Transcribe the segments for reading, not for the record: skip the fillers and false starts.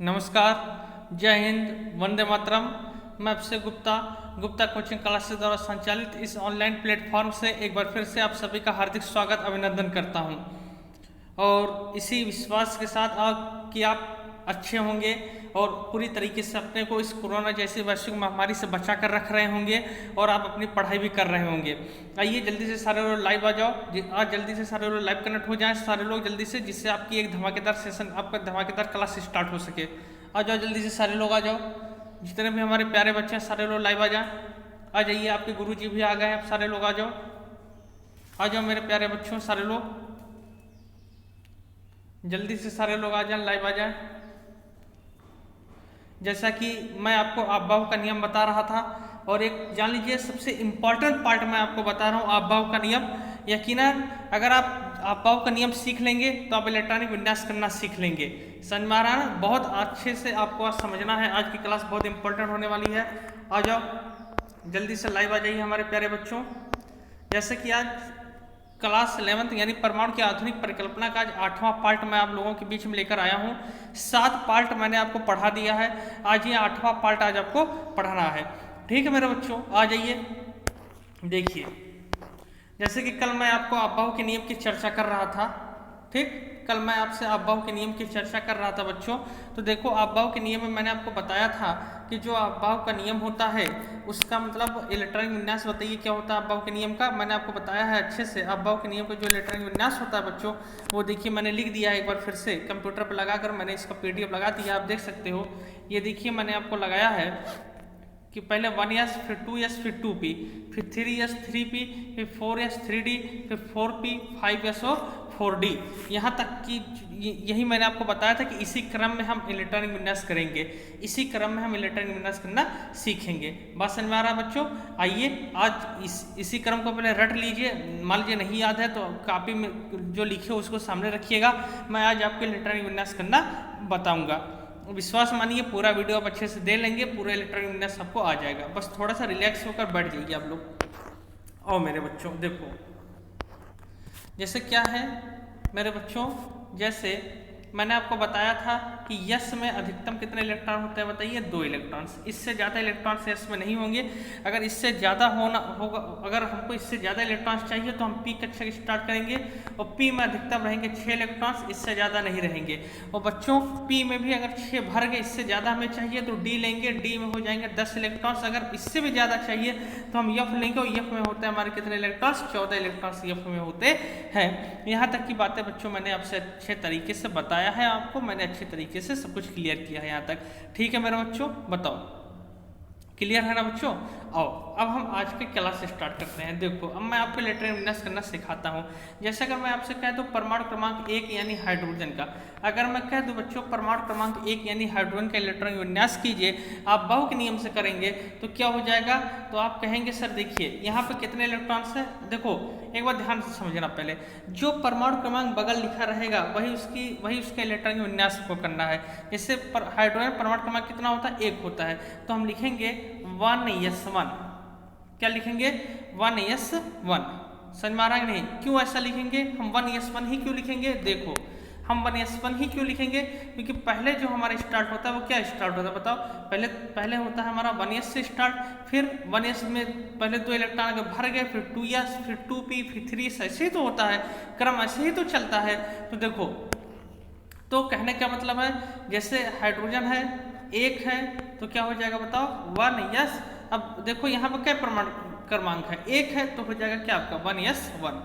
नमस्कार, जय हिंद, वंदे मातरम। मैं अभिषेक गुप्ता कोचिंग क्लासेस द्वारा संचालित इस ऑनलाइन प्लेटफॉर्म से एक बार फिर से आप सभी का हार्दिक स्वागत अभिनंदन करता हूं और इसी विश्वास के साथ कि आप अच्छे होंगे और पूरी तरीके से अपने को इस कोरोना जैसी वैश्विक महामारी से बचा कर रख रहे होंगे और आप अपनी पढ़ाई भी कर रहे होंगे। आइए जल्दी से सारे लोग लाइव आ जाओ। आज जल्दी से सारे लोग लाइव कनेक्ट हो जाएं, सारे लोग जल्दी से, जिससे आपकी एक धमाकेदार सेशन, आपका धमाकेदार क्लास स्टार्ट हो सके। आ जाओ जल्दी से सारे लोग आ जाओ, जितने भी हमारे प्यारे बच्चे हैं सारे लोग लाइव आ जाएं। आ जाइए, आपके गुरुजी भी आ गए हैं, सारे लोग आ जाओ मेरे प्यारे बच्चों, सारे लोग जल्दी से सारे लोग आ जाएं, लाइव आ जाएं। जैसा कि मैं आपको आप बाहु का नियम बता रहा था और एक जान लीजिए सबसे इम्पॉर्टेंट पार्ट मैं आपको बता रहा हूँ, आप बाहु का नियम। यकीनन अगर आप बाहु का नियम सीख लेंगे तो आप इलेक्ट्रॉनिक विन्यास करना सीख लेंगे। समझ में आ रहा है ना? बहुत अच्छे से आपको आज समझना है। आज की क्लास बहुत इंपॉर्टेंट होने वाली है। आ जाओ जल्दी से लाइव आ जाइए हमारे प्यारे बच्चों। जैसे कि आज क्लास 11th यानी परमाणु की आधुनिक परिकल्पना का आज 8वां पार्ट मैं आप लोगों के बीच में लेकर आया हूँ। 7 पार्ट मैंने आपको पढ़ा दिया है, आज ये 8वां पार्ट आज आपको पढ़ाना है। ठीक है मेरे बच्चों, आ जाइए। देखिए, जैसे कि कल मैं आपको अपबाहु के नियम की चर्चा कर रहा था। ठीक, कल मैं आपसे अपबाहु के नियम की चर्चा कर रहा था बच्चों। तो देखो, अपबाहु के नियम में मैंने आपको बताया था कि जो अपबाहु का नियम होता है उसका मतलब इलेक्ट्रॉनिक विन्यास। बताइए क्या होता है अपबाहु के नियम का, मैंने आपको बताया है अच्छे से। अपबाहु के नियम का जो इलेक्ट्रॉनिक विन्यास होता है बच्चों, वो देखिए मैंने लिख दिया है एक बार फिर से कंप्यूटर पर लगाकर। मैंने इसका PDF लगा दिया, आप देख सकते हो। ये देखिए मैंने आपको लगाया है कि पहले 1s, फिर 2s, फिर 2p, फिर 3s, 3p, फिर 4s, 3d, फिर 4p, 5s और 4d। यहाँ तक कि यही मैंने आपको बताया था कि इसी क्रम में हम इलेक्ट्रॉनिक विन्यास करेंगे, इसी क्रम में हम इलेक्ट्रॉनिक विन्यास करना सीखेंगे। बात समझ में आ रहा है बच्चों? आइए आज इसी क्रम को पहले रट लीजिए। मान लीजिए नहीं याद है तो कॉपी में जो लिखे उसको सामने रखिएगा। मैं आज आपको इलेक्ट्रॉनिक विन्यास करना बताऊँगा। विश्वास मानिए, पूरा वीडियो आप अच्छे से दे लेंगे, पूरा इलेक्ट्रॉनिक विन्यास आपको आ जाएगा। बस थोड़ा सा रिलैक्स होकर बैठ जाइए आप लोग। आओ मेरे बच्चों, देखो जैसे क्या है मेरे बच्चों, जैसे मैंने आपको बताया था कि यस में अधिकतम कितने इलेक्ट्रॉन होते हैं? बताइए 2 इलेक्ट्रॉन्स। इससे ज़्यादा इलेक्ट्रॉन्स यस में नहीं होंगे। अगर इससे ज़्यादा होगा, अगर हमको इससे ज़्यादा इलेक्ट्रॉन्स चाहिए तो हम पी कक्षा स्टार्ट करेंगे और पी में अधिकतम रहेंगे 6 इलेक्ट्रॉन्स, इससे ज़्यादा नहीं रहेंगे। और बच्चों पी में भी अगर 6 भर गए, इससे ज़्यादा हमें चाहिए तो डी लेंगे, डी में हो जाएंगे 10 इलेक्ट्रॉन्स। अगर इससे भी ज़्यादा चाहिए तो हम यफ लेंगे और यफ में होते हैं हमारे कितने इलेक्ट्रॉन्स? 14 इलेक्ट्रॉन्स यफ में होते हैं। यहाँ तक की बातें बच्चों मैंने आपसे अच्छे तरीके से बताया है, आपको मैंने अच्छे तरीके से सब कुछ क्लियर किया है यहाँ तक। ठीक है मेरे बच्चों, बताओ क्लियर है ना बच्चों? आओ अब हम आज के क्लास स्टार्ट करते हैं। देखो अब मैं आपको इलेक्ट्रॉनिक विन्यास करना सिखाता हूँ। जैसे अगर मैं आपसे कह दूँ परमाणु क्रमांक 1 यानी हाइड्रोजन का, अगर मैं कह दूँ बच्चों परमाणु क्रमांक 1 यानी हाइड्रोजन का इलेक्ट्रॉनिक विन्यास कीजिए, आप बाहु के नियम से करेंगे तो क्या हो जाएगा? तो आप कहेंगे सर देखिए यहाँ पे कितने इलेक्ट्रॉन्स हैं। देखो एक बार ध्यान से समझना, पहले जो परमाणु क्रमांक बगल लिखा रहेगा वही उसका इलेक्ट्रॉनिक विन्यास को करना है। जैसे हाइड्रोजन परमाणु क्रमांक कितना होता है? 1 होता है, तो हम लिखेंगे 1s1। क्या लिखेंगे? 1s1। समझ में आ रहा है नहीं? क्यों ऐसा लिखेंगे हम? 1s1 ही क्यों लिखेंगे? देखो हम 1s1 ही क्यों लिखेंगे? क्योंकि पहले जो हमारा स्टार्ट होता है वो क्या स्टार्ट होता है बताओ? पहले होता है हमारा 1s से स्टार्ट, फिर 1s में पहले 2 इलेक्ट्रॉन अगर भर गए, फिर 2s, फिर 2p, फिर 3s, ऐसे ही तो होता है, क्रम ऐसे ही तो चलता है। तो देखो, तो कहने का मतलब है जैसे हाइड्रोजन है 1 है तो क्या हो जाएगा बताओ? 1s। अब देखो यहाँ पर क्या परमाणु क्रमांक है? 1 है तो हो जाएगा क्या आपका? 1s1।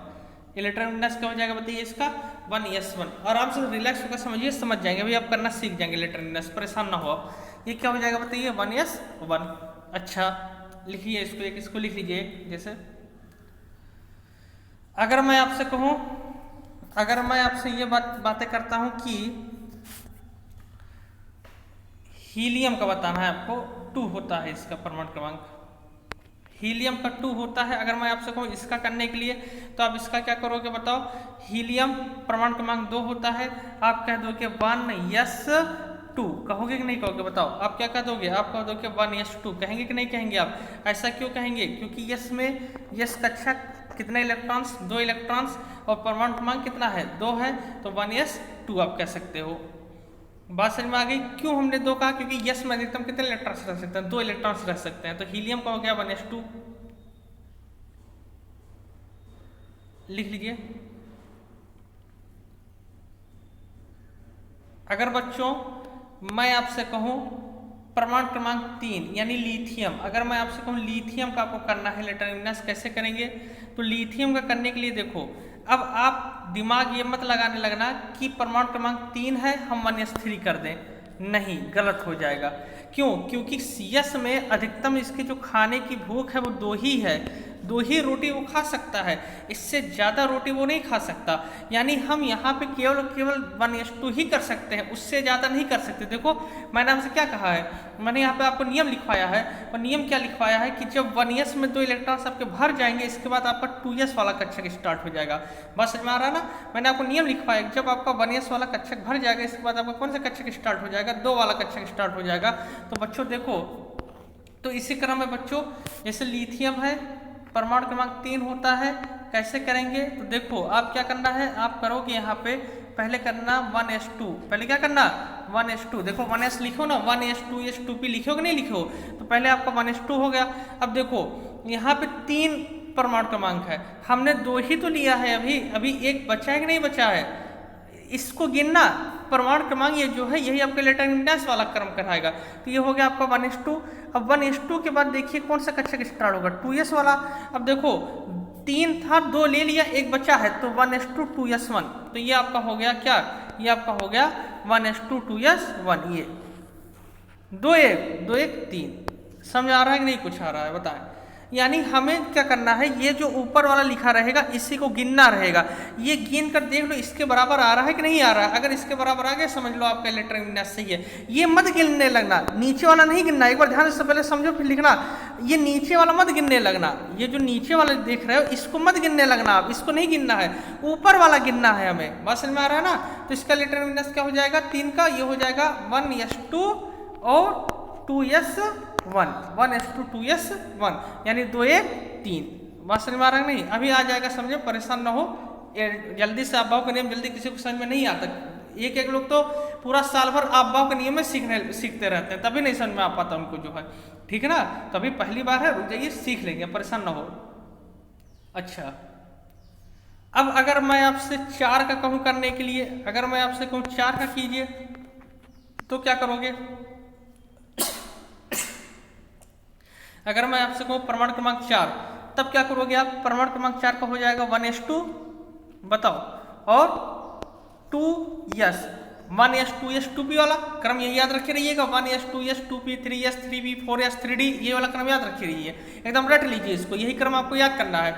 इलेक्ट्रॉनिक विन्यास क्या हो जाएगा बताइए इसका? 1s1। आराम से रिलैक्स होकर समझिए, समझ जाएंगे, अभी आप करना सीख जाएंगे इलेक्ट्रॉनिक विन्यास, परेशान ना हो आप। ये क्या हो जाएगा बताइए? 1s1। अच्छा लिखिए इसको, एक इसको लिख लीजिए। जैसे अगर मैं आपसे कहूँ, अगर मैं आपसे ये बातें करता हूँ कि हीलियम का बताना है आपको, 2 होता है इसका परमाणु क्रमांक, हीलियम का 2 होता है। अगर मैं आपसे कहूँ इसका करने के लिए तो आप इसका क्या करोगे बताओ? हीलियम परमाणु क्रमांक 2 होता है, आप कह दोगे 1s2। कहोगे कि नहीं कहोगे बताओ? आप क्या कह दोगे? आप कह दोगे 1s2। कहेंगे कि नहीं कहेंगे आप? ऐसा क्यों कहेंगे? क्योंकि यस में यस कक्षा कितने इलेक्ट्रॉन्स? 2 इलेक्ट्रॉन्स, और परमाणु क्रमांक कितना है? 2 है, तो 1s2 आप कह सकते हो। बात समझ में आ गई? क्यों हमने दो कहा? क्योंकि यस में अधिकतम कितने इलेक्ट्रॉन्स रह सकते हैं? 2 इलेक्ट्रॉन्स रह सकते हैं। तो हीलियम का हो गया 1s2, लिख लीजिए। अगर बच्चों मैं आपसे कहूं परमाणु क्रमांक 3 यानी लिथियम, अगर मैं आपसे कहूं लिथियम का आपको करना है इलेक्ट्रॉन विन्यास, कैसे करेंगे? तो लिथियम का करने के लिए देखो, अब आप दिमाग ये मत लगाने लगना कि परमाणु क्रमांक 3 है हम 1s3 कर दें, नहीं, गलत हो जाएगा। क्यों? क्योंकि सीएस में अधिकतम इसकी जो खाने की भूख है वो 2 ही है, 2 ही रोटी वो खा सकता है, इससे ज़्यादा रोटी वो नहीं खा सकता। यानी हम यहाँ पे केवल 1s2 ही कर सकते हैं, उससे ज़्यादा नहीं कर सकते। देखो मैंने आपसे क्या कहा है, मैंने यहाँ पे आपको नियम लिखवाया है, और नियम क्या लिखवाया है कि जब 1s में 2 इलेक्ट्रॉन्स आपके भर जाएंगे, इसके बाद आपका 2s वाला कक्षक स्टार्ट हो जाएगा। बात समझ में आ रहा है ना? मैंने आपको नियम लिखवाया, जब आपका 1s वाला कक्षक भर जाएगा, इसके बाद आपका कौन सा कक्षक स्टार्ट हो जाएगा? 2 वाला कक्षक स्टार्ट हो जाएगा। तो बच्चों देखो, तो इसी क्रम में बच्चों जैसे लिथियम है परमाणु क्रमांक 3 होता है, कैसे करेंगे? तो देखो आप क्या करना है, आप करोगे यहाँ पे पहले करना 1s2, पहले क्या करना 1s2, देखो 1s लिखो ना, 1s 2s 2p लिखो कि नहीं लिखो? तो पहले आपका 1s2 हो गया। अब देखो यहाँ पे 3 परमाणु क्रमांक है, हमने 2 ही तो लिया है, अभी एक बचा है कि नहीं बचा है, इसको गिनना परमाणु क्रमांक ये जो है यही आपका इलेक्ट्रॉन विन्यास वाला क्रम कराएगा। तो ये हो गया आपका 1s2। अब 1s2 के बाद देखिए कौन सा कक्षक स्टार्ट होगा? 2s वाला। अब देखो 3 था, 2 ले लिया, एक बचा है, तो 1s2 2s1, तो ये आपका हो गया क्या? ये आपका हो गया 1s2 2s1, ये 2 1 3। समझ आ रहा है कि नहीं? कुछ आ रहा है बताएं? यानी हमें क्या करना है, ये जो ऊपर वाला लिखा रहेगा इसी को गिनना रहेगा, ये गिन कर देख लो इसके बराबर आ रहा है कि नहीं आ रहा है। अगर इसके बराबर आ गया समझ लो आपका इलेक्ट्रॉन विन्यास सही है। ये मत गिनने लगना, नीचे वाला नहीं गिनना, एक बार ध्यान से पहले समझो फिर लिखना। ये नीचे वाला मत गिनने लगना, ये जो नीचे वाला देख रहे हो इसको मत गिनने लगना, आप इसको नहीं गिनना है, ऊपर वाला गिनना है हमें। बात समझ में आ रहा है ना? तो इसका इलेक्ट्रॉन विन्यास क्या हो जाएगा 3 का? ये हो जाएगा 1s2 और 2s1, 1s2 2s1, यानी 2 1 3। बात समझ में आ रहा है नहीं? अभी आ जाएगा, समझो, परेशान ना हो, जल्दी से अफवाह का नियम जल्दी किसी को समझ में नहीं आता। एक लोग तो पूरा साल भर अफवाह के नियम में सीखते रहते हैं, तभी नहीं समझ में आ पाता उनको जो है, ठीक है ना? तभी पहली बार है, रुक जाइए, सीख लेंगे, परेशान ना हो। अच्छा, अब अगर मैं आपसे 4 का कहूं करने के लिए, अगर मैं आपसे कहूं 4 का कीजिए, तो क्या करोगे? अगर मैं आपसे कहूं परमाणु क्रमांक 4, तब क्या करोगे आप? परमाणु क्रमांक 4 का हो जाएगा 1s2, बताओ, और 2s, 1s 2s 2p वाला क्रम यही याद रखे रहिएगा, 1s 2s 2p 3s 3p 4s 3d, ये वाला क्रम याद रखे रहिए, एकदम रट लीजिए इसको, यही क्रम आपको याद करना है,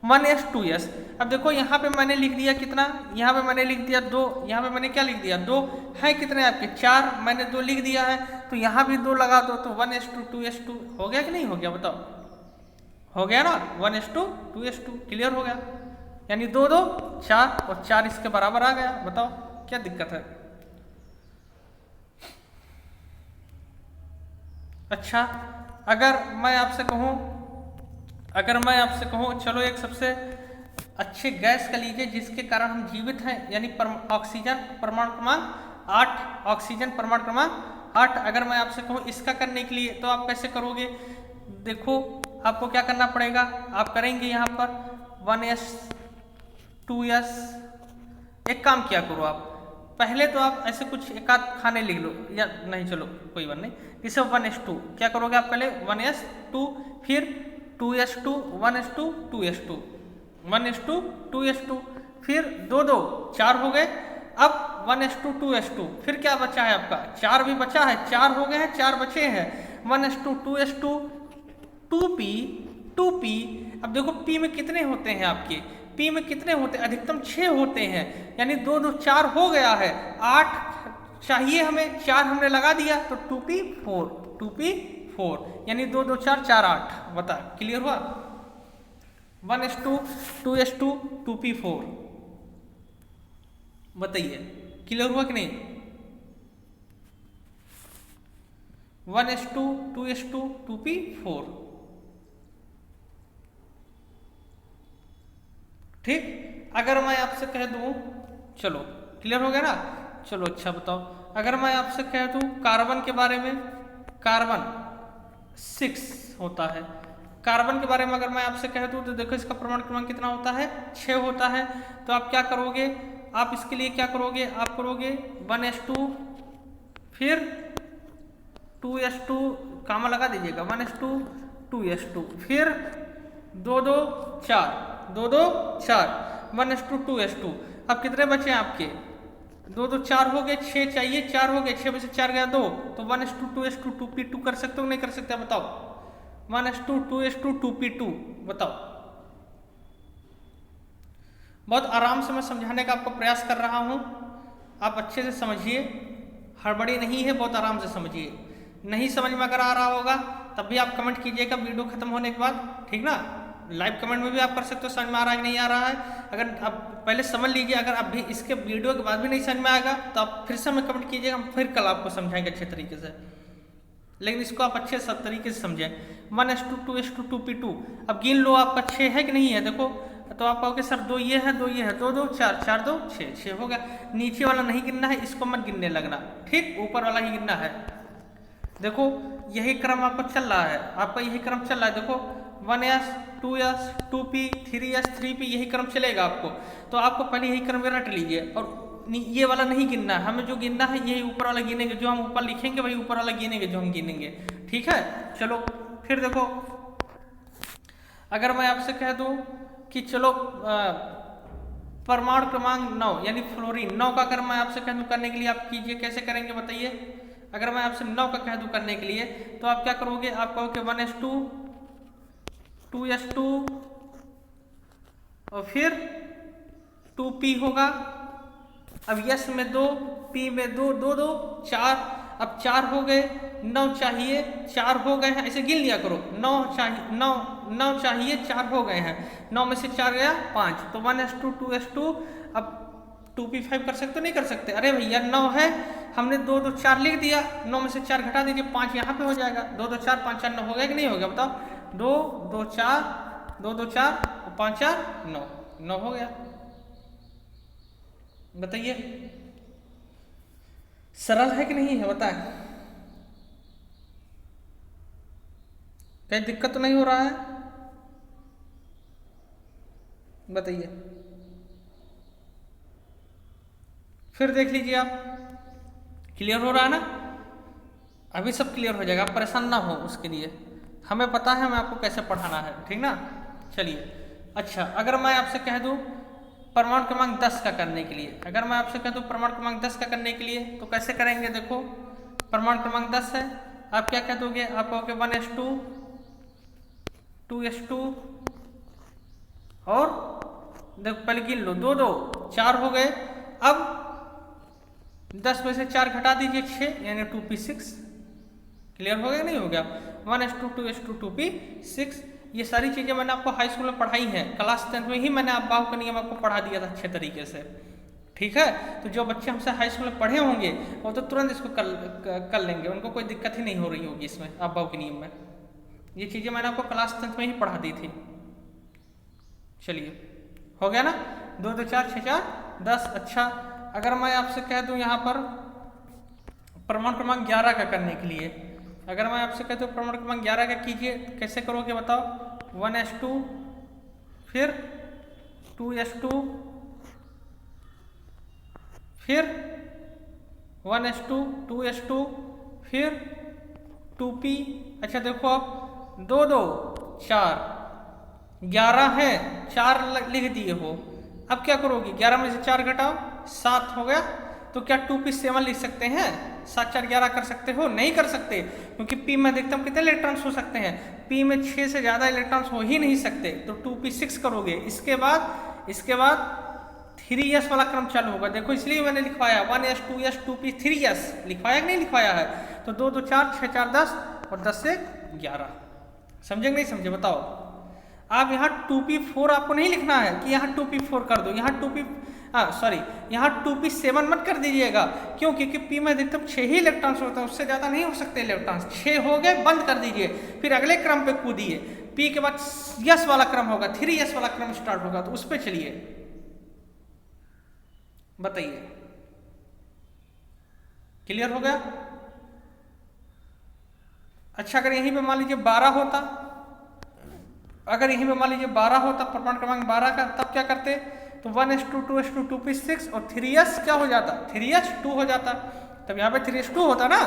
1s 2s। अब देखो यहाँ पे मैंने लिख दिया कितना, यहाँ पे मैंने लिख दिया 2, यहाँ पे मैंने क्या लिख दिया 2, है कितने आपके 4, मैंने 2 लिख दिया है, तो यहाँ भी 2 लगा दो, तो 1s2 2s2 हो गया कि नहीं हो गया? बताओ, हो गया ना? 1s2 2s2 क्लियर हो गया, यानी 2 2 4 और 4 इसके बराबर आ गया। बताओ क्या दिक्कत है? अच्छा, अगर मैं आपसे कहूँ चलो एक सबसे अच्छे गैस का लीजिए जिसके कारण हम जीवित हैं, यानी ऑक्सीजन परमाणु क्रमांक 8, ऑक्सीजन परमाणु क्रमांक 8। अगर मैं आपसे कहूँ इसका करने के लिए, तो आप कैसे करोगे? देखो आपको क्या करना पड़ेगा, आप करेंगे यहाँ पर 1s 2s, एक काम किया करो आप, पहले तो आप ऐसे कुछ एक आध खाने लिख लो, या नहीं चलो कोई बात नहीं, इसे 1s2 क्या करोगे आप? पहले 1s2, फिर 2s2 1s2 2s2 1s2 2s2, फिर 2 2 4 हो गए। अब 1s2 2s2, फिर क्या बचा है आपका? 4 भी बचा है, 4 हो गए हैं, 4 बचे हैं, 1s2 2s2 2p 2p। अब देखो p में कितने होते हैं आपके, p में कितने होते हैं? अधिकतम 6 होते हैं, यानी 2 2 4 हो गया है, 8 चाहिए हमें, 4 हमने लगा दिया, तो 2p4 यानी 2 2 4 4 8। बता, क्लियर हुआ? 1s2 2s2 2p4, बताइए क्लियर हुआ कि नहीं? 1s2 2s2 2p4, ठीक। अगर मैं आपसे कह दूं, चलो क्लियर हो गया ना? चलो अच्छा बताओ, अगर मैं आपसे कह दूं कार्बन के बारे में, कार्बन 6 होता है। कार्बन के बारे में अगर मैं आपसे कह दूं तो देखो इसका परमाणु क्रमांक कितना होता है, 6 होता है। तो आप क्या करोगे, आप इसके लिए क्या करोगे, आप करोगे 1s2 फिर 2s2 कामा लगा दीजिएगा, 1s2 2s2 फिर 2 2 4 2 2 4 1s2 2s2। अब कितने बचे आपके, 2 2 4 हो गए, 6 चाहिए, 4 हो गए, 6 में से 4 गया 2, तो 1s2 2s2 2p2 कर सकते हो नहीं कर सकते बताओ, 1s2 2s2 2p2 बताओ। बहुत आराम से मैं समझाने का आपको प्रयास कर रहा हूं, आप अच्छे से समझिए, हड़बड़ी नहीं है, बहुत आराम से समझिए। नहीं समझ में अगर आ रहा होगा तब भी आप कमेंट कीजिएगा वीडियो खत्म होने के बाद, ठीक ना। लाइव कमेंट में भी आप कर सकते हो, समझ में आ रहा है कि नहीं आ रहा है। अगर आप पहले समझ लीजिए, अगर आप भी इसके वीडियो के बाद भी नहीं समझ में आएगा तो आप फिर से हमें कमेंट कीजिएगा, हम फिर कल आपको समझाएंगे अच्छे तरीके से, लेकिन इसको आप अच्छे सब तरीके से समझें। 1s2 2s2 2p2, अब गिन लो आपका 6 है कि नहीं है, देखो तो आप कहोगे सर 2 ये है 2 ये है, 2 2 4 4 2 6 6 हो गया। नीचे वाला नहीं गिनना है, इसको मत गिनने लगना, ठीक, ऊपर वाला ही गिनना है। देखो यही क्रम आपको चल रहा है, आपका यही क्रम चल रहा है, देखो 1s 2s 2p 3s 3p यही क्रम चलेगा आपको। तो आपको पहले यही क्रम रट लीजिए, और ये वाला नहीं गिनना है, हमें जो गिनना है यही ऊपर वाला गिनेंगे, जो हम ऊपर लिखेंगे वही ऊपर वाला गिनेंगे जो हम गिनेंगे, ठीक है। चलो फिर देखो, अगर मैं आपसे कह दूं कि चलो परमाणु क्रमांक 9 यानी फ्लोरीन 9 का अगर मैं आपसे कह दूं करने के लिए आप कीजिए, कैसे करेंगे बताइए। अगर मैं आपसे 9 का कह दूं करने के लिए तो आप क्या करोगे, आप कहोगे 1s2 2s2 और फिर 2p होगा। अब यस में 2, p में 2 2 2 4, अब 4 हो गए, 9 चाहिए 4 हो गए हैं, ऐसे गिन लिया करो, 9 चाहिए 9 चाहिए 4 हो गए हैं, 9 में से 4 गया 5, तो 1s2 2s2। अब 2p5 कर सकते हो नहीं कर सकते, अरे भैया 9 है, हमने 2 2 4 लिख दिया, 9 में से 4 घटा दीजिए, 5 यहाँ पे हो जाएगा, 2 2 4 5 4 9 हो गया कि नहीं हो गया बताओ, 2 2 4 2 2 4 5 4 9 9 हो गया। बताइए सरल है कि नहीं है, बताएं, कहीं दिक्कत तो नहीं हो रहा है, बताइए। फिर देख लीजिए आप, क्लियर हो रहा है ना, अभी सब क्लियर हो जाएगा, आप परेशान ना हो, उसके लिए हमें पता है हमें आपको कैसे पढ़ाना है, ठीक ना। चलिए अच्छा, अगर मैं आपसे कह दूं परमाणु क्रमांक 10 का करने के लिए, अगर मैं आपसे कह दूं परमाणु क्रमांक 10 का करने के लिए तो कैसे करेंगे, देखो परमाणु क्रमांक 10 है, आप क्या कह दोगे, आप कहोगे 1s2 2s2 और देखो पहले गिन लो, 2 2 4 हो गए, अब 10 में से 4 घटा दीजिए 6 यानी 2p6, क्लियर हो गया नहीं हो गया, 1s2 2s2 2p6। ये सारी चीजें मैंने आपको हाई स्कूल में पढ़ाई हैं, क्लास 10 में ही मैंने अब्बाव का नियम आपको पढ़ा दिया था अच्छे तरीके से, ठीक है। तो जो बच्चे हमसे हाई स्कूल में पढ़े होंगे वो तो तुरंत इसको कर लेंगे, उनको कोई दिक्कत ही नहीं हो रही होगी इसमें अब्बाव के नियम में, ये चीजें मैंने आपको क्लास 10 में ही पढ़ा दी थी। चलिए हो गया ना, 2 2 4 6 4 10। अच्छा अगर मैं आपसे कह दूं यहाँ पर परमाणु क्रमांक 11 का करने के लिए, अगर मैं आपसे कहता हूँ परमाणु क्रमांक 11 का कीजिए, कैसे करोगे बताओ, 1s2 फिर 2s2 फिर 1s2 2s2 फिर 2p। अच्छा देखो आप 2 2 4 11 है, 4 लिख दिए हो, अब क्या करोगे, 11 में से 4 घटाओ 7 हो गया, तो क्या 2p7 लिख सकते हैं, 7 4 11 कर सकते हो, नहीं कर सकते, क्योंकि p में अधिकतम कितने इलेक्ट्रॉन्स हो सकते हैं, p में 6 से ज्यादा इलेक्ट्रॉन्स हो ही नहीं सकते, तो 2p6 करोगे। इसके बाद 3s वाला क्रम चालू होगा, देखो इसलिए मैंने लिखवाया 1s 2s 2p 3s लिखवाया कि नहीं लिखवाया है, तो 2 2 4 6 4 10 और 10 से 11, समझे नहीं समझे बताओ। आप यहाँ 2p4 आपको नहीं लिखना है कि यहाँ 2p4 कर दो, यहाँ 2p7 मत कर दीजिएगा, क्यों, क्योंकि p में अधिकतम 6 ही इलेक्ट्रॉन्स होते हैं, उससे ज़्यादा नहीं हो सकते इलेक्ट्रॉन्स, 6 हो गए बंद कर दीजिए, फिर अगले क्रम पे कूदिए, p के बाद s वाला क्रम होगा, 3s वाला क्रम स्टार्ट होगा, तो उस पर चलिए बताइए। क्लियर हो गया? अच्छा, अगर यहीं पे मान लीजिए 12 होता, अगर यहीं पे मान लीजिए 12 होता, प्रमाण क्रमांक 12 का, तब क्या करते? तो 1:2, 2:2, 2p6 और 3s क्या हो जाता? 3s2 हो जाता। तब यहाँ पे 3s2 होता ना।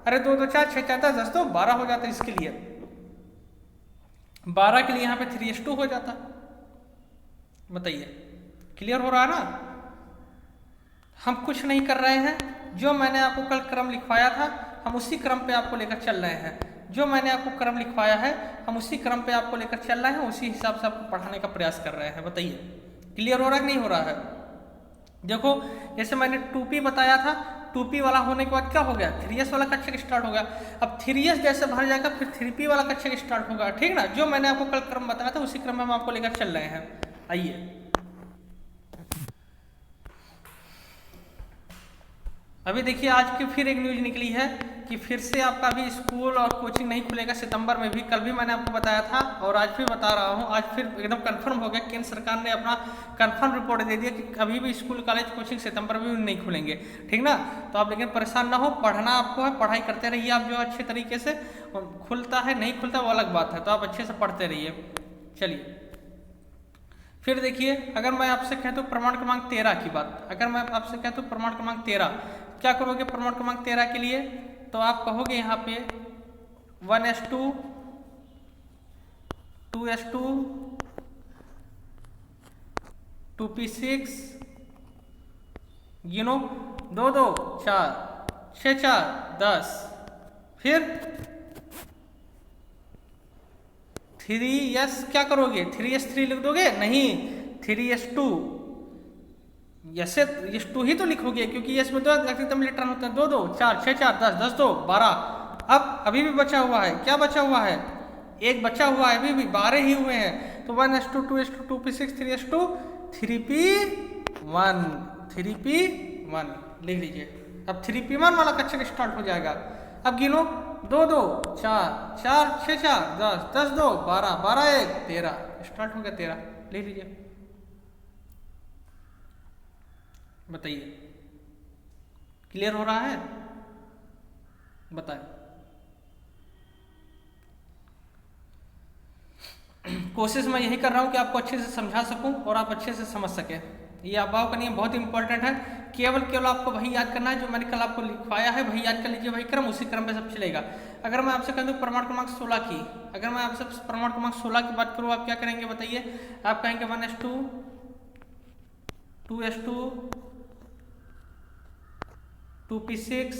अरे 2 2 4 6 4 10 10 तो 12 हो जाता। इसके लिए 12 के लिए यहाँ पे 3s2 हो जाता। बताइए, क्लियर हो रहा है ना? हम कुछ नहीं कर रहे हैं, जो मैंने आपको कल क्रम लिखवाया था हम उसी क्रम पे आपको लेकर चल रहे हैं। जो मैंने आपको क्रम लिखवाया है हम उसी क्रम पे आपको लेकर चल रहे हैं, उसी हिसाब से आपको पढ़ाने का प्रयास कर रहे हैं। बताइए, क्लियर हो रहा है कि नहीं हो रहा है? देखो, जैसे मैंने 2p बताया था, 2p वाला होने के बाद क्या हो गया? 3s वाला कक्षक स्टार्ट हो गया। अब 3s जैसे भर जाएगा फिर 3p वाला कक्षक स्टार्ट होगा। ठीक ना? जो मैंने आपको कल क्रम बताया था उसी क्रम में हम आपको लेकर चल रहे हैं। आइए, अभी देखिए, आज की फिर एक न्यूज निकली है कि फिर से आपका भी स्कूल और कोचिंग नहीं खुलेगा सितंबर में भी। कल भी मैंने आपको बताया था और आज भी बता रहा हूँ। आज फिर एकदम कंफर्म हो गया, केंद्र सरकार ने अपना कंफर्म रिपोर्ट दे दिया कि कभी भी स्कूल कॉलेज कोचिंग सितंबर में भी नहीं खुलेंगे। ठीक ना? तो आप लेकिन परेशान ना हो, पढ़ना आपको है, पढ़ाई करते रहिए आप जो अच्छे तरीके से। खुलता है नहीं खुलता वो अलग बात है, तो आप अच्छे से पढ़ते रहिए। चलिए, फिर देखिए, अगर मैं आपसे कहता हूँ प्रमाण क्रमांक 13 की बात, अगर मैं आपसे कहता हूँ प्रमाण क्रमांक 13, क्या करोगे प्रमाण क्रमांक 13 के लिए? तो आप कहोगे यहाँ पे 1:2, 2:2, 2p6, गिनो, 2 2 4 6 4 10, फिर 3s क्या करोगे? 3s3 लिख दोगे? नहीं, 3s2। s2 ही तो लिखोगे क्योंकि s में 2 अधिकतम इलेक्ट्रॉन होते हैं। 2 2 4 6 4 10 10 2 12। अब अभी भी बचा हुआ है, क्या बचा हुआ है? एक बचा हुआ है, अभी भी 12 ही हुए हैं। तो 1:2, 2:2, 2p6, 3s2, 3p1, 3p1 लिख लीजिए। अब 3p1 वाला कक्षक स्टार्ट हो जाएगा। अब गिनो, 2 2 4 4 6 4 10 10 2 12 12 1 13 स्टार्ट हो गया। 13 लिख लीजिए। बताइए, क्लियर हो रहा है? बताएं। कोशिश मैं यही कर रहा हूं कि आपको अच्छे से समझा सकूं और आप अच्छे से समझ सकें। ये अभाव का नियम बहुत इंपॉर्टेंट है। केवल आपको वही याद करना है जो मैंने कल आपको लिखवाया है, वही याद कर लीजिए, वही क्रम, उसी क्रम पे सब चलेगा। अगर मैं आपसे कह दूं प्रमाण क्रमांक 16 की, अगर मैं आपसे प्रमाण क्रमांक 16 की बात करूं, आप क्या करेंगे बताइए? आप कहेंगे 1:2, 2:2, 2p6,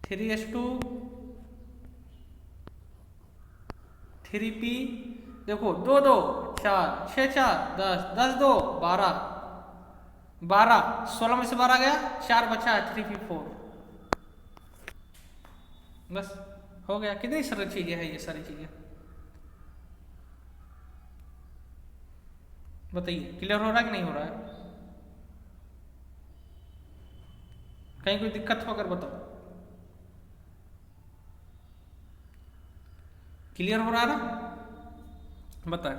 3s2, 3p, देखो 2 2 4 6 4 10 10 2 12 12, 16 में से 12 गया, 4 बचा है, 3p4। बस हो गया। कितनी सरल चीजें हैं ये सारी चीजें। बताइए, क्लियर हो रहा है कि नहीं हो रहा है? कहीं कोई दिक्कत हो अगर बताओ। क्लियर हो रहा है ना? बताएं।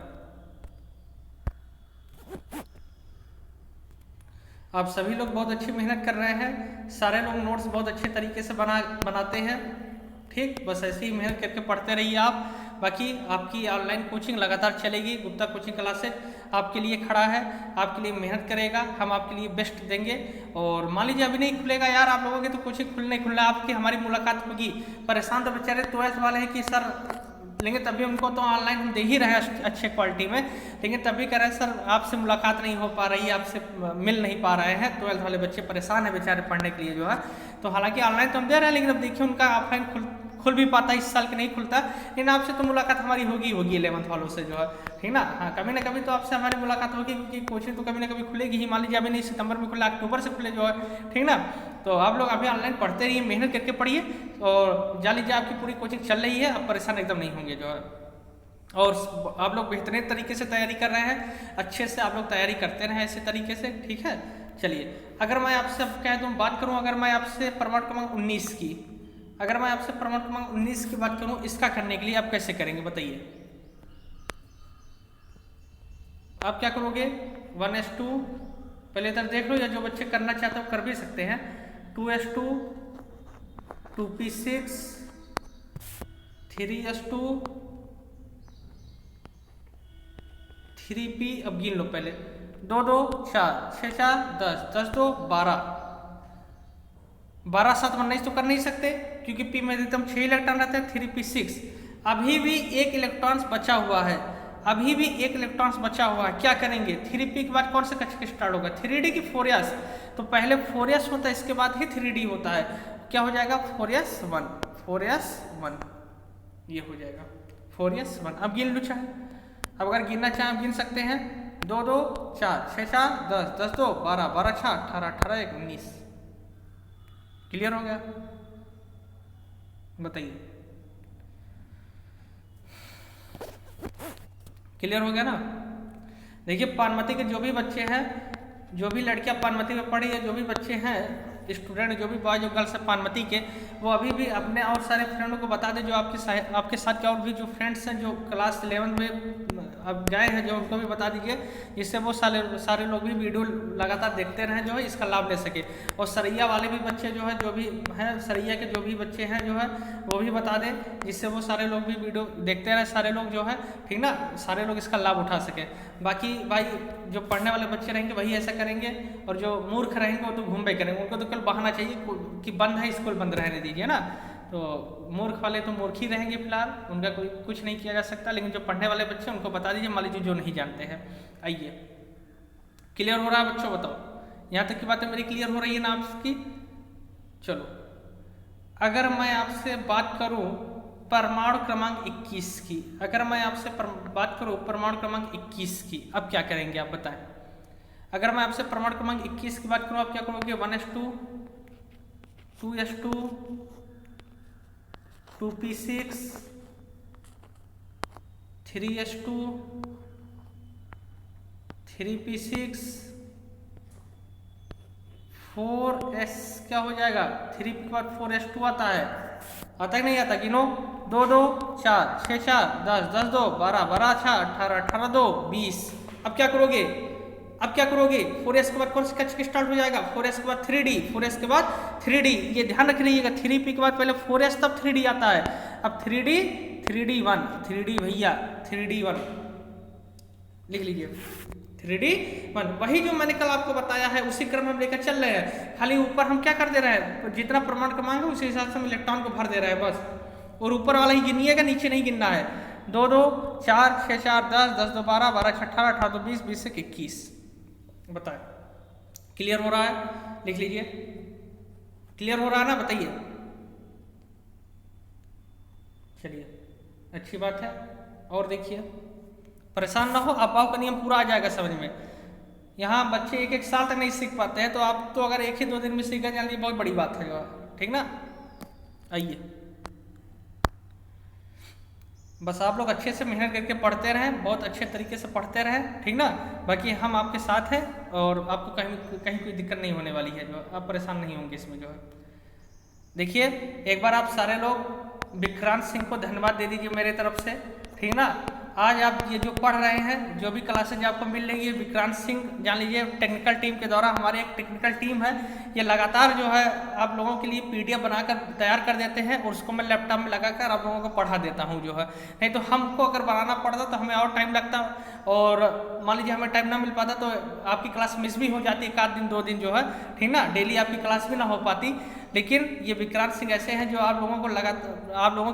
आप सभी लोग बहुत अच्छी मेहनत कर रहे हैं, सारे लोग नोट्स बहुत अच्छे तरीके से बनाते हैं। ठीक, बस ऐसे ही मेहनत करके पढ़ते रहिए आप। बाकी आपकी ऑनलाइन कोचिंग लगातार चलेगी। गुप्ता कोचिंग क्लासेस आपके लिए खड़ा है, आपके लिए मेहनत करेगा, हम आपके लिए बेस्ट देंगे। और मान लीजिए अभी नहीं खुलेगा यार आप लोगों की, तो कोचिंग खुलने खुलना, आपकी हमारी मुलाकात होगी। परेशान तो बेचारे 12th वाले हैं कि सर लेंगे, तभी उनको तो ऑनलाइन हम दे ही रहे हैं अच्छे क्वालिटी में, लेकिन तभी कह रहे हैं सर आपसे मुलाकात नहीं हो पा रही है, आपसे मिल नहीं पा रहे हैं। 12th वाले बच्चे परेशान हैं बेचारे पढ़ने के लिए जो है। तो हालांकि ऑनलाइन तो हम दे रहे हैं, लेकिन अब देखिए उनका ऑफलाइन खुल भी पाता है, इस साल के नहीं खुलता, लेकिन आपसे तो मुलाकात हमारी होगी 11th वालों से जो है। ठीक ना? हाँ, कभी ना कभी तो आपसे हमारी मुलाकात होगी, क्योंकि कोचिंग तो कभी ना कभी खुलेगी ही। मान लीजिए अभी नहीं सितंबर में खुला, अक्टूबर से खुले जो है। ठीक ना? तो आप लोग अभी ऑनलाइन पढ़ते रहिए, मेहनत करके पढ़िए और जान लीजिए आपकी पूरी कोचिंग चल रही है, अब परेशान एकदम नहीं होंगे जो है। और आप लोग बेहतरीन तरीके से तैयारी कर रहे हैं, अच्छे से आप लोग तैयारी करते रहें ऐसे तरीके से। ठीक है? चलिए, अगर मैं आपसे कह दूँ बात करूँ, अगर मैं आपसे प्रमाण क्रमांक 19 की, अगर मैं आपसे प्रमाण क्रमांक 19 की बात करूं, इसका करने के लिए आप कैसे करेंगे बताइए? आप क्या करोगे? 1:2, पहले इधर देख लो, या जो बच्चे करना चाहते हो कर भी सकते हैं। 2s2 2p6 3s2 3p, अब गिन लो पहले, 2 2 4 6 4 10 10 2 12 12 7 19 तो कर नहीं सकते क्योंकि p में एकदम 6 इलेक्ट्रॉन रहते हैं। 3p6, अभी भी एक इलेक्ट्रॉन्स बचा हुआ है, अभी भी एक इलेक्ट्रॉन्स बचा हुआ है। क्या करेंगे? 3p के बाद कौन सा कक्षा स्टार्ट होगा? 3d की 4s, तो पहले 4s होता है, इसके बाद ही 3d होता है। क्या हो जाएगा? 4s1 4s1, ये हो जाएगा 4s1। अब गिन लो चाहे, अब अगर गिनना चाहें गिन सकते हैं। 2 2 4 6 4 10 10 2 12 12 6 18 18 1 19। क्लियर हो गया? बताइए, क्लियर हो गया ना? देखिए पानमती के जो भी बच्चे हैं, जो भी लड़कियां पानमती में पढ़ी है, जो भी बच्चे हैं स्टूडेंट, जो भी बॉयज और गर्ल्स है पानमती के, वो अभी भी अपने और सारे फ्रेंडों को बता दें जो आपके साथ के और भी जो फ्रेंड्स हैं जो क्लास 11 में अब गए हैं, जो उनको भी बता दीजिए, जिससे वो सारे लोग भी वीडियो लगातार देखते रहें, जो है इसका लाभ ले सके। और सरैया वाले भी बच्चे जो है, जो भी हैं सरैया के जो भी बच्चे हैं जो है, वो भी बता दें, जिससे वो सारे लोग भी वीडियो देखते रहे, सारे लोग जो है, ठीक ना, सारे लोग इसका लाभ उठा सके। बाकी भाई जो पढ़ने वाले बच्चे रहेंगे वही ऐसा करेंगे, और जो मूर्ख रहेंगे वो तो घूम करेंगे, उनको तो कल बहाना चाहिए कि बंद है स्कूल, बंद रहने दीजिए ना। तो मूर्ख वाले तो मूर्ख ही रहेंगे फिलहाल, उनका कोई कुछ नहीं किया जा सकता। लेकिन जो पढ़ने वाले बच्चे उनको बता दीजिए, मान लीजिए जो नहीं जानते हैं। आइए, क्लियर हो रहा है बच्चों? बताओ, यहाँ तक की बातें मेरी क्लियर हो रही है ना आपकी? चलो, अगर मैं आपसे बात करूं परमाणु क्रमांक 21 की, अगर मैं आपसे बात करूं परमाणु क्रमांक 21 की, अब क्या करेंगे आप बताएं? अगर मैं आपसे परमाणु क्रमांक 21 की बात करूं, आप क्या करोगे? 1s2 2s2 2p6 3s2 3p6 4s, क्या हो जाएगा? 3 के बाद 4s2 आता है, आता है नहीं आता? गिनो, 2 2 4 6 4 10 10 2 12 12 6 18 18 2 20। अब क्या करोगे? अब क्या करोगे? 4s के बाद कौन सी कक्षा स्टार्ट हो जाएगा? 4s के बाद 3d, 4s के बाद 3d, ये ध्यान रख लीजिएगा। 3p के बाद पहले 4s तब 3d आता है। अब 3d 3d1 3d भैया 3d1 लिख लीजिए, 3d1 वही जो मैंने कल आपको बताया है, उसी क्रम में हम लेकर चल रहे हैं। खाली ऊपर हम क्या कर दे रहे हैं, जितना परमाणु क्रमांक है उसी हिसाब से हम इलेक्ट्रॉन को भर दे रहे हैं बस, और ऊपर वाला ही गिनिएगा, नीचे नहीं गिनना है। 2 2 4 6 4 10 10 2 12 12 6 18 18 2 20 20 से 21। बताए, क्लियर हो रहा है? लिख लीजिए, क्लियर हो रहा है ना? बताइए। चलिए, अच्छी बात है। और देखिए, परेशान ना हो, अफवाह का नियम पूरा आ जाएगा समझ में। यहाँ बच्चे एक एक साल तक नहीं सीख पाते हैं, तो आप तो अगर 1 ही 2 दिन में सीख गए, ये बहुत बड़ी बात है, ठीक ना? आइए, बस आप लोग अच्छे से मेहनत करके पढ़ते रहें, बहुत अच्छे तरीके से पढ़ते रहें, ठीक ना? बाकी हम आपके साथ हैं और आपको कहीं कोई दिक्कत नहीं होने वाली है, जो आप परेशान नहीं होंगे इसमें जो है। देखिए, एक बार आप सारे लोग विक्रांत सिंह को धन्यवाद दे दीजिए मेरे तरफ से, ठीक ना? आज आप ये जो पढ़ रहे हैं, जो भी क्लासेज आपको मिल रही है, विक्रांत सिंह जान लीजिए टेक्निकल टीम के द्वारा, हमारे एक टेक्निकल टीम है, ये लगातार जो है आप लोगों के लिए PDF बनाकर तैयार कर देते हैं, और उसको मैं लैपटॉप में लगाकर आप लोगों को पढ़ा देता हूँ जो है। नहीं तो हमको अगर बनाना पड़ता तो हमें और टाइम लगता, और मान लीजिए हमें टाइम ना मिल पाता तो आपकी क्लास मिस भी हो जाती, 1 दिन 2 दिन जो है, ठीक ना? डेली आपकी क्लास भी ना हो पाती। लेकिन ये विक्रांत सिंह ऐसे हैं जो आप लोगों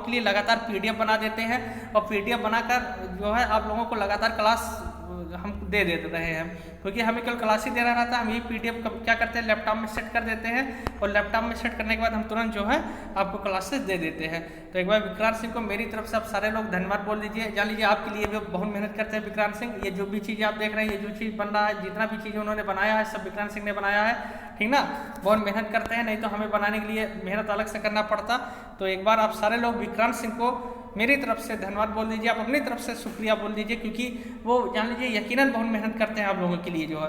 के लिए लगातार PDF बना देते हैं, और PDF बनाकर जो है आप लोगों को लगातार क्लास हम दे रहे हैं, क्योंकि हमें केवल क्लास ही देना रहता है। हम ये PDF क्या करते हैं, लैपटॉप में सेट कर देते हैं, और लैपटॉप में सेट करने के बाद हम तुरंत जो है आपको क्लासेस दे देते हैं। तो एक बार विक्रांत सिंह को मेरी तरफ से आप सारे लोग धन्यवाद बोल दीजिए। जान लीजिए आपके लिए भी बहुत मेहनत करते हैं विक्रांत सिंह। ये जो भी चीज़ आप देख रहे हैं, ये जो चीज़ बन रहा है, जितना भी चीज़ उन्होंने बनाया है, सब विक्रांत सिंह ने बनाया है, ठीक ना? बहुत मेहनत करते हैं, नहीं तो हमें बनाने के लिए मेहनत अलग से करना पड़ता। तो एक बार आप सारे लोग विक्रांत सिंह को मेरी तरफ से धन्यवाद बोल दीजिए, आप अपनी तरफ से शुक्रिया बोल दीजिए, क्योंकि वो जान लीजिए यकीनन बहुत मेहनत करते हैं आप लोगों के लिए, जो है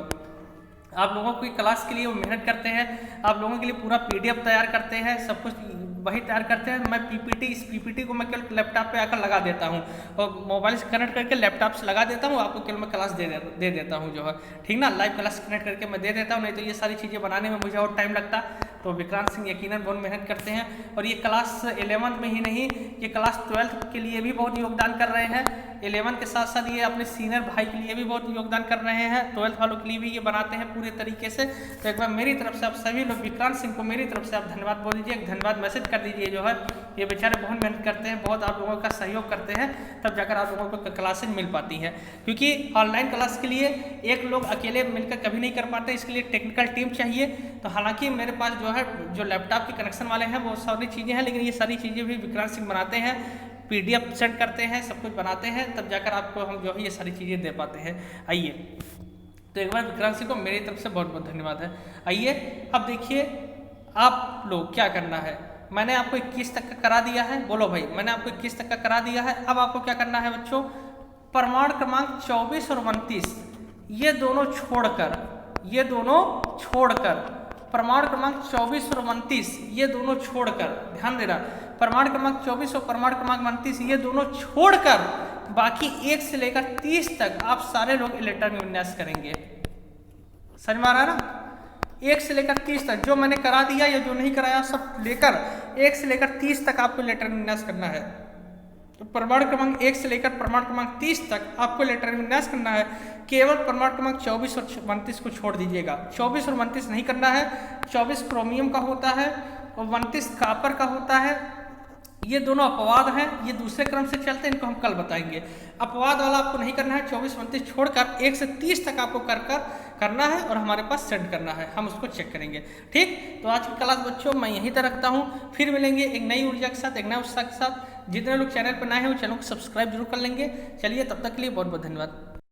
आप लोगों की क्लास के लिए वो मेहनत करते हैं, आप लोगों के लिए पूरा PDF तैयार करते हैं, सब कुछ वही तैयार करते हैं। मैं पीपीटी, इस पीपीटी को मैं केवल लैपटॉप पे आकर लगा देता हूँ और मोबाइल से कनेक्ट करके लैपटॉप से लगा देता हूँ, आपको केवल मैं क्लास दे देता हूँ जो है, ठीक ना, लाइव क्लास कनेक्ट करके मैं दे देता हूँ। नहीं तो ये सारी चीज़ें बनाने में मुझे और टाइम लगता। तो विक्रांत सिंह यकीनन बहुत मेहनत करते हैं और ये क्लास 11 में ही नहीं, ये क्लास 12 के लिए भी बहुत योगदान कर रहे हैं। 11 के साथ साथ ये अपने सीनियर भाई के लिए भी बहुत योगदान कर रहे हैं, 12th वालों के लिए भी ये बनाते हैं पूरे तरीके से। तो एक बार मेरी तरफ से आप सभी लोग विक्रांत सिंह को मेरी तरफ से आप धन्यवाद बोल दीजिए, एक धन्यवाद मैसेज कर दीजिए जो है। ये बेचारे बहुत मेहनत करते हैं, बहुत आप लोगों का सहयोग करते हैं, तब जाकर आप लोगों को क्लासेज मिल पाती हैं। क्योंकि ऑनलाइन क्लास के लिए एक लोग अकेले मिलकर कभी नहीं कर पाते, इसके लिए टेक्निकल टीम चाहिए। तो हालांकि मेरे पास जो है जो लैपटॉप के कनेक्शन वाले हैं वो सारी चीज़ें हैं, लेकिन ये सारी चीज़ें भी विक्रांत सिंह बनाते हैं, PDF सेंड करते हैं, सब कुछ बनाते हैं, तब जाकर आपको हम जो है ये सारी चीज़ें दे पाते हैं। आइए, तो एक बार विक्रांत सिंह को मेरी तरफ से बहुत बहुत धन्यवाद है। आइए अब देखिए आप लोग क्या करना है। मैंने आपको 21 तक का करा दिया है, बोलो भाई, मैंने आपको 21 तक का करा दिया है। अब आपको क्या करना है बच्चों, प्रमाण क्रमांक 24 और 29 ये दोनों छोड़कर प्रमाण क्रमांक 24 और 29 ये दोनों छोड़कर, ध्यान देना, प्रमाण क्रमांक 24 और प्रमाण क्रमांक 29 ये दोनों छोड़कर बाकी 1 से लेकर 30 तक आप सारे लोग इलेक्ट्रॉनिक विन्यास करेंगे। समझ में आ रहा है ना? 1 से लेकर 30 तक जो मैंने करा दिया या जो नहीं कराया सब लेकर 1 से लेकर 30 तक आपको इलेक्ट्रॉनिक विन्यास करना है। तो प्रमाण क्रमांक 1 से लेकर प्रमाण क्रमांक 30 तक आपको इलेक्ट्रॉनिक विन्यास करना है। केवल प्रमाण क्रमांक 24 और 29 को छोड़ दीजिएगा। 24 और 29 नहीं करना है। 24 क्रोमियम का होता है और 29 कापर का होता है। ये दोनों अपवाद हैं, ये दूसरे क्रम से चलते हैं, इनको हम कल बताएंगे। अपवाद वाला आपको नहीं करना है। 24-29 छोड़कर 1 से 30 तक आपको करना है और हमारे पास सेंड करना है, हम उसको चेक करेंगे। ठीक, तो आज की क्लास बच्चों मैं यहीं तक रखता हूँ। फिर मिलेंगे एक नई ऊर्जा के साथ, एक नए उत्साह के साथ। जितने लोग चैनल पर नए हैं वो चैनल को सब्सक्राइब जरूर कर लेंगे। चलिए, तब तक के लिए बहुत बहुत धन्यवाद।